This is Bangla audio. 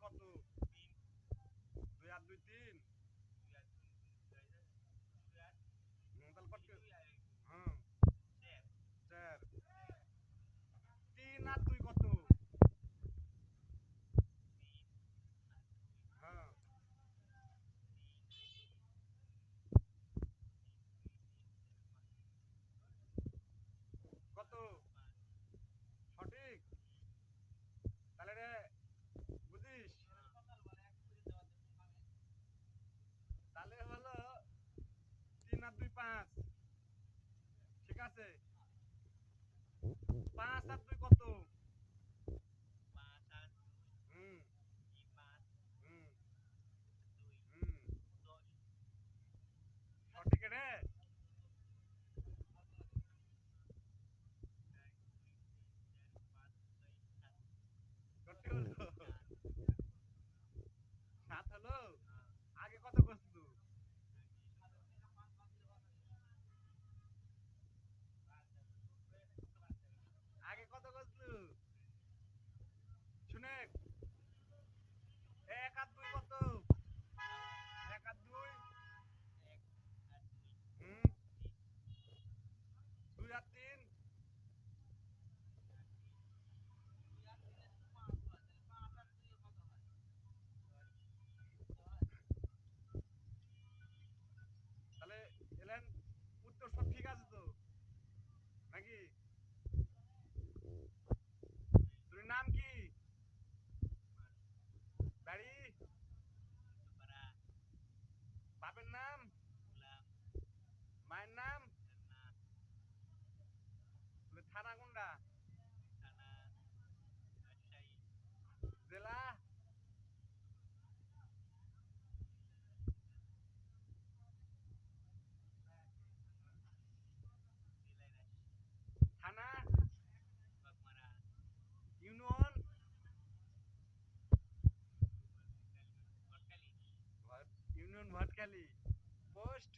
কত? 2 আর 2 3। তাহলে কত? হ্যাঁ 4। 3 আর 2 কত? হ্যাঁ কত? সঠিক। তাহলে রে বুঝিস? তাহলে হলো 3 আর 2 5। ঠিক আছে। 5 আর 2 কত? হুম হুম হুম সঠিক রে। কত হলো? 7 হলো। আগে কত করছু? আগে কত করছু? শুনে 1 আর 2 কত? 1 আর 2 হুম 2 আর 3 তাহলে এলেন উত্তর সব ঠিক আছে তো নাকি? তোর নাম কি? বাড়ি? বাপের নাম? মায়ের নাম? থানা কোনটা? জেলা? থানা? ইউনিয়ন? ইউনিয়ন ভাটখালি। পোস্ট?